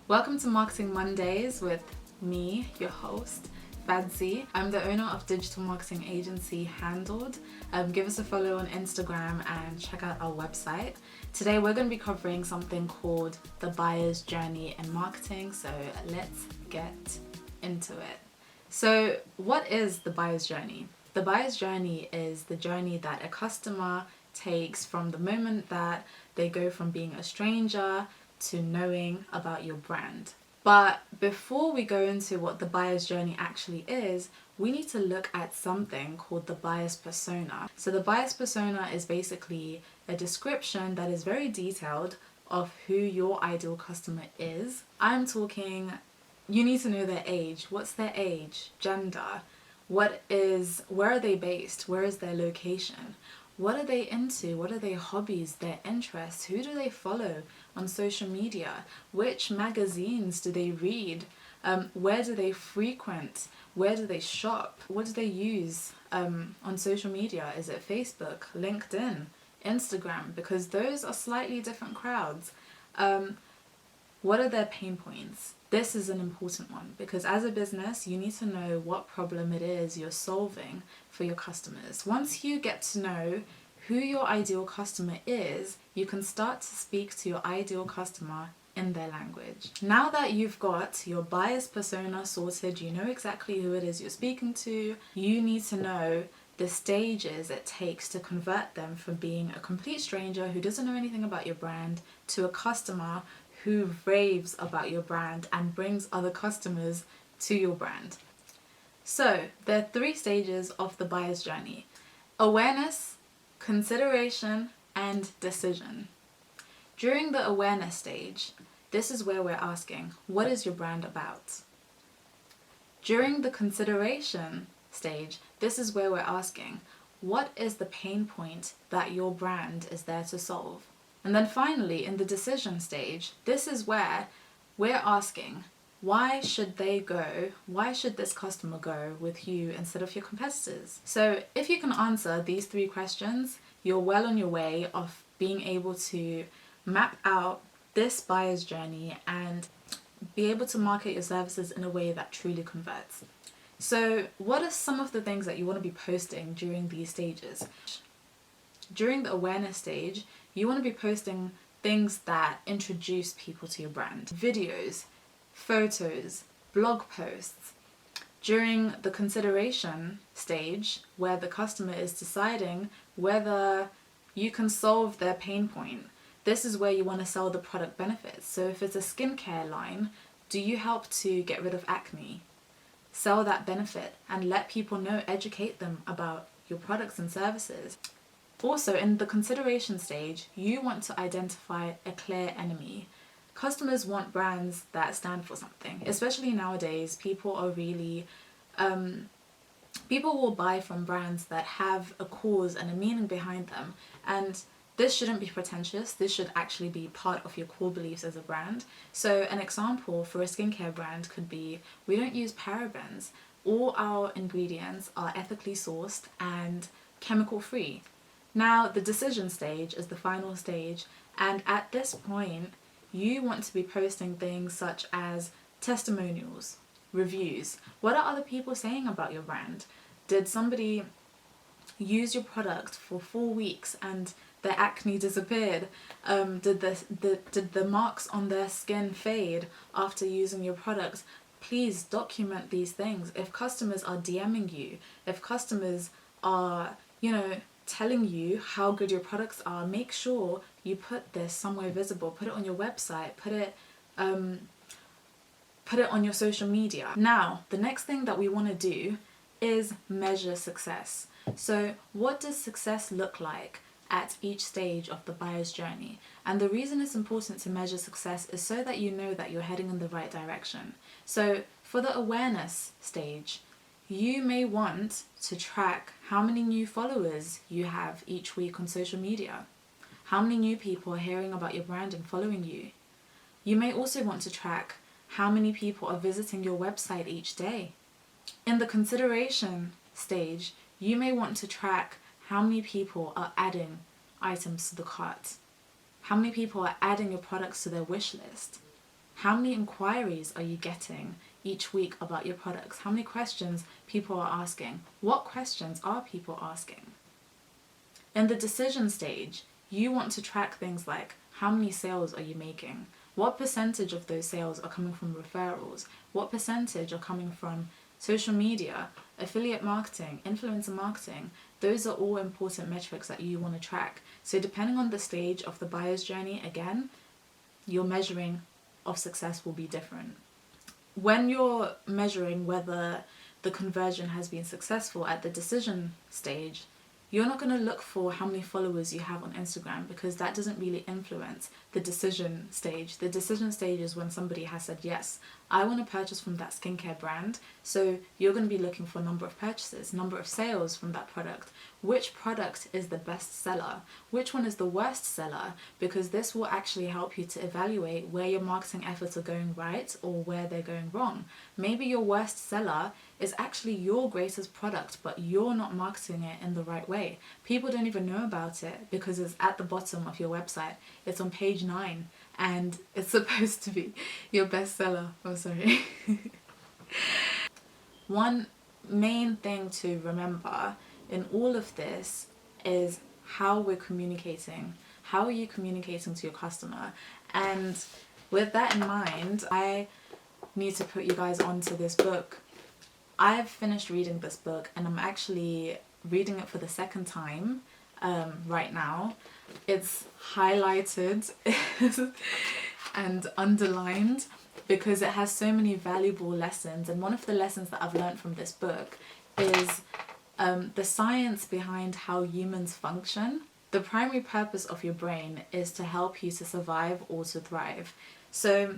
Welcome to Marketing Mondays with me, your host, Fadzi. I'm the owner of digital marketing agency Handled. Give us a follow on Instagram and check out our website. Today we're going to be covering something called the buyer's journey in marketing, so let's get into it. So what is the buyer's journey? The buyer's journey is the journey that a customer takes from the moment that they go from being a stranger to knowing about your brand. But before we go into what the buyer's journey actually is, we need to look at something called the buyer's persona. So the buyer's persona is basically a description that is very detailed of who your ideal customer is. I'm talking, you need to know their age. What's their age? Gender? Where are they based? Where is their location? What are they into? What are their hobbies, their interests? Who do they follow on social media? Which magazines do they read? Where do they frequent? Where do they shop? What do they use on social media? Is it Facebook, LinkedIn, Instagram? Because those are slightly different crowds. What are their pain points? This is an important one because as a business, you need to know what problem it is you're solving for your customers. Once you get to know who your ideal customer is, you can start to speak to your ideal customer in their language. Now that you've got your buyer's persona sorted, you know exactly who it is you're speaking to, you need to know the stages it takes to convert them from being a complete stranger who doesn't know anything about your brand to a customer who raves about your brand and brings other customers to your brand. So there are 3 stages of the buyer's journey: awareness, consideration, and decision. During the awareness stage, this is where we're asking, what is your brand about? During the consideration stage, this is where we're asking, what is the pain point that your brand is there to solve? And then finally, in the decision stage, this is where we're asking, why should this customer go with you instead of your competitors? So if you can answer these 3 questions, you're well on your way of being able to map out this buyer's journey and be able to market your services in a way that truly converts. So what are some of the things that you want to be posting during these stages? During the awareness stage, you want to be posting things that introduce people to your brand. Videos, photos, blog posts. During the consideration stage, where the customer is deciding whether you can solve their pain point, this is where you want to sell the product benefits. So if it's a skincare line, do you help to get rid of acne? Sell that benefit and let people know, educate them about your products and services. Also, in the consideration stage, you want to identify a clear enemy. Customers want brands that stand for something. Especially nowadays, people will buy from brands that have a cause and a meaning behind them. And this shouldn't be pretentious. This should actually be part of your core beliefs as a brand. So an example for a skincare brand could be, we don't use parabens. All our ingredients are ethically sourced and chemical free. Now, the decision stage is the final stage, and at this point, you want to be posting things such as testimonials, reviews. What are other people saying about your brand? Did somebody use your product for 4 weeks and their acne disappeared? Did the marks on their skin fade after using your product? Please document these things. If customers are DMing you, if customers are, telling you how good your products are, make sure you put this somewhere visible. Put it on your website, put it on your social media. Now, the next thing that we want to do is measure success. So what does success look like at each stage of the buyer's journey? And the reason it's important to measure success is so that you know that you're heading in the right direction. So for the awareness stage, you may want to track how many new followers you have each week on social media. How many new people are hearing about your brand and following you. You may also want to track how many people are visiting your website each day. In the consideration stage, you may want to track how many people are adding items to the cart. How many people are adding your products to their wish list. How many inquiries are you getting each week about your products? How many questions people are asking? What questions are people asking? In the decision stage, you want to track things like how many sales are you making? What percentage of those sales are coming from referrals? What percentage are coming from social media, affiliate marketing, influencer marketing? Those are all important metrics that you want to track. So depending on the stage of the buyer's journey, again, your measuring of success will be different. When you're measuring whether the conversion has been successful at the decision stage, you're not going to look for how many followers you have on Instagram, because that doesn't really influence the decision stage. The decision stage is when somebody has said, yes, I want to purchase from that skincare brand. So you're going to be looking for number of purchases, number of sales from that product. Which product is the best seller? Which one is the worst seller? Because this will actually help you to evaluate where your marketing efforts are going right or where they're going wrong. Maybe your worst seller is actually your greatest product, but you're not marketing it in the right way. People don't even know about it because it's at the bottom of your website. It's on page 9 and it's supposed to be your best seller. Oh, sorry. One main thing to remember in all of this is how we're communicating. How are you communicating to your customer? And with that in mind, I need to put you guys onto this book. I've finished reading this book and I'm actually reading it for the second time right now. It's highlighted and underlined because it has so many valuable lessons. And one of the lessons that I've learned from this book is the science behind how humans function. The primary purpose of your brain is to help you to survive or to thrive. So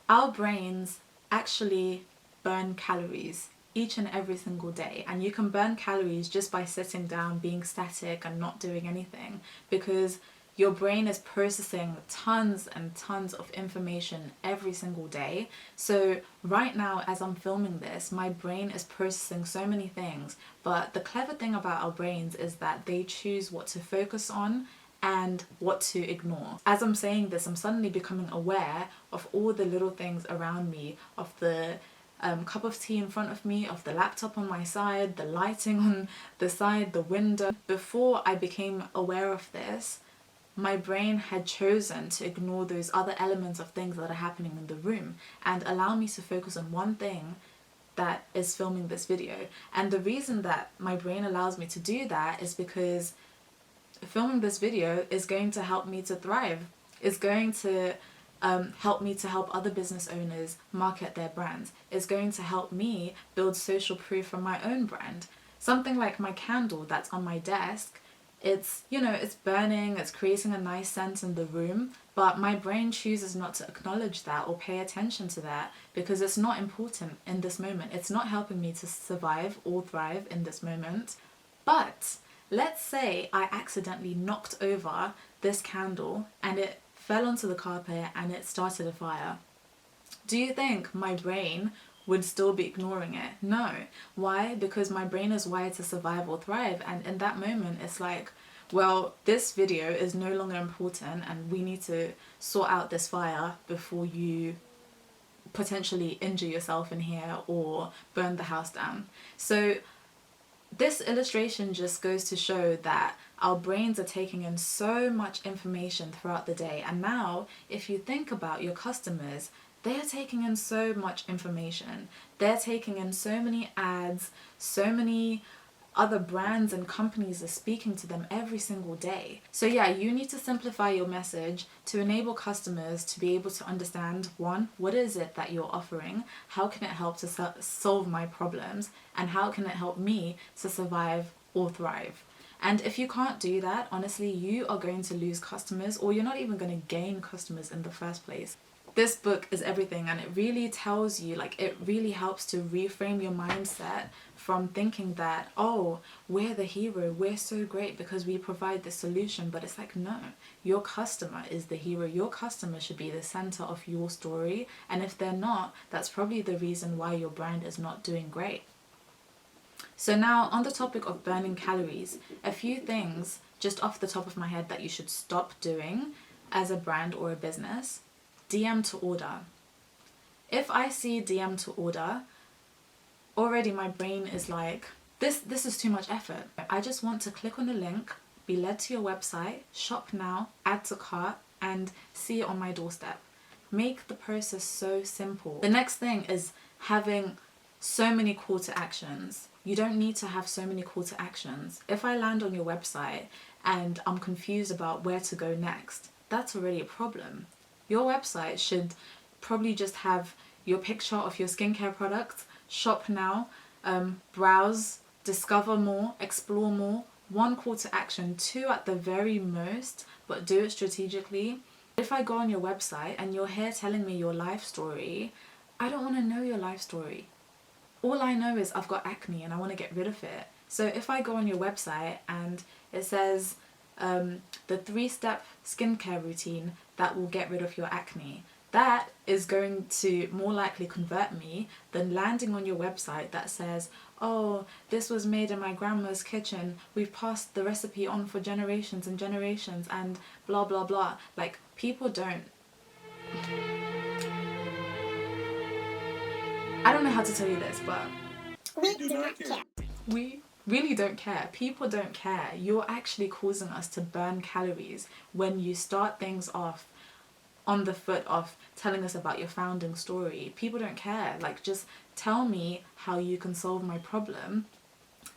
our brains actually burn calories each and every single day, and you can burn calories just by sitting down, being static and not doing anything, because your brain is processing tons and tons of information every single day. So right now, as I'm filming this, my brain is processing so many things, but the clever thing about our brains is that they choose what to focus on and what to ignore. As I'm saying this, I'm suddenly becoming aware of all the little things around me, of the cup of tea in front of me, of the laptop on my side, the lighting on the side, the window. Before I became aware of this, my brain had chosen to ignore those other elements of things that are happening in the room and allow me to focus on one thing, that is filming this video. And the reason that my brain allows me to do that is because filming this video is going to help me to thrive. It's going to help me to help other business owners market their brands. It's going to help me build social proof for my own brand. Something like my candle that's on my desk, it's, you know, it's burning, it's creating a nice scent in the room, but my brain chooses not to acknowledge that or pay attention to that because it's not important in this moment. It's not helping me to survive or thrive in this moment. But let's say I accidentally knocked over this candle and it fell onto the carpet and it started a fire. Do you think my brain would still be ignoring it? No. Why? Because my brain is wired to survive or thrive, and in that moment it's like, well, this video is no longer important and we need to sort out this fire before you potentially injure yourself in here or burn the house down. So this illustration just goes to show that our brains are taking in so much information throughout the day, and now if you think about your customers, they are taking in so much information. They're taking in so many ads, so many other brands and companies are speaking to them every single day. So yeah, you need to simplify your message to enable customers to be able to understand, one, what is it that you're offering? How can it help to solve my problems? And how can it help me to survive or thrive? And if you can't do that, honestly, you are going to lose customers, or you're not even going to gain customers in the first place. This book is everything, and it really tells you, like, it really helps to reframe your mindset from thinking that, oh, we're the hero, we're so great because we provide the solution. But it's like, no, your customer is the hero. Your customer should be the center of your story, and if they're not, that's probably the reason why your brand is not doing great. So now, on the topic of burning calories, a few things just off the top of my head that you should stop doing as a brand or a business. DM to order. If I see DM to order, already my brain is like, this is too much effort. I just want to click on the link, be led to your website, shop now, add to cart, and see it on my doorstep. Make the process so simple. The next thing is having so many call to actions. You don't need to have so many call to actions. If I land on your website and I'm confused about where to go next, that's already a problem. Your website should probably just have your picture of your skincare products, shop now, browse, discover more, explore more, 1 call to action, 2 at the very most, but do it strategically. If I go on your website and you're here telling me your life story, I don't want to know your life story. All I know is I've got acne and I want to get rid of it. So if I go on your website and it says the 3-step skincare routine that will get rid of your acne, that is going to more likely convert me than landing on your website that says, oh, this was made in my grandma's kitchen, we've passed the recipe on for generations and generations, and blah blah blah. Like, people don't, I don't know how to tell you this, but we do not care. We really don't care. People don't care. You're actually causing us to burn calories when you start things off on the foot of telling us about your founding story. People don't care. Like, just tell me how you can solve my problem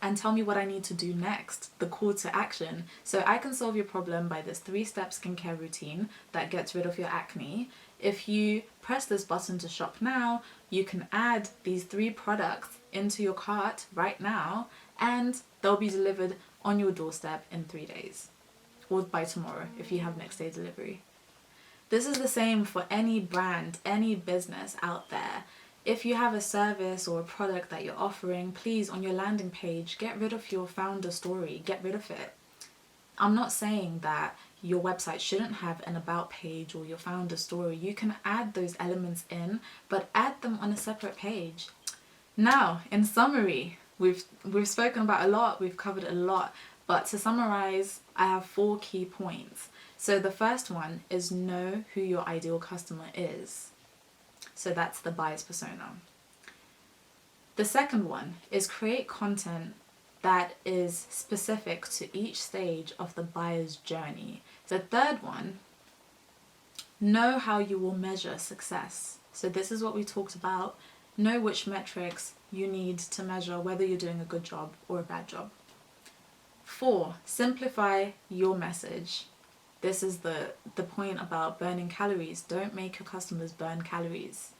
and tell me what I need to do next, the call to action. So I can solve your problem by this 3-step skincare routine that gets rid of your acne. If you press this button to shop now, you can add these 3 products into your cart right now and they'll be delivered on your doorstep in 3 days, or by tomorrow if you have next day delivery. This is the same for any brand, any business out there. If you have a service or a product that you're offering, please, on your landing page, get rid of your founder story, get rid of it. I'm not saying that your website shouldn't have an about page or your founder story. You can add those elements in, but add them on a separate page. Now, in summary, we've spoken about a lot, we've covered a lot, but to summarize, I have 4 key points. So the first one is know who your ideal customer is. So that's the buyer's persona. The second one is create content that is specific to each stage of the buyer's journey. The third one, know how you will measure success. So this is what we talked about. Know which metrics you need to measure whether you're doing a good job or a bad job. 4, simplify your message. This is the point about burning calories. Don't make your customers burn calories.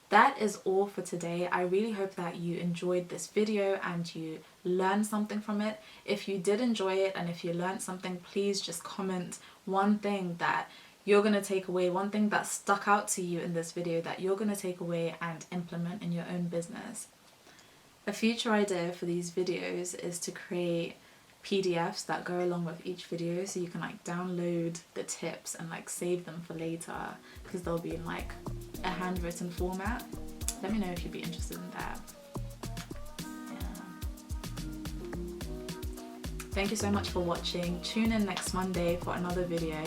That is all for today. I really hope that you enjoyed this video and you learned something from it. If you did enjoy it and if you learned something, please just comment one thing that you're going to take away, one thing that stuck out to you in this video that you're going to take away and implement in your own business. A future idea for these videos is to create PDFs that go along with each video, so you can like download the tips and like save them for later, because they'll be in like a handwritten format. Let me know if you'd be interested in that. Yeah. Thank you so much for watching. Tune in next Monday for another video.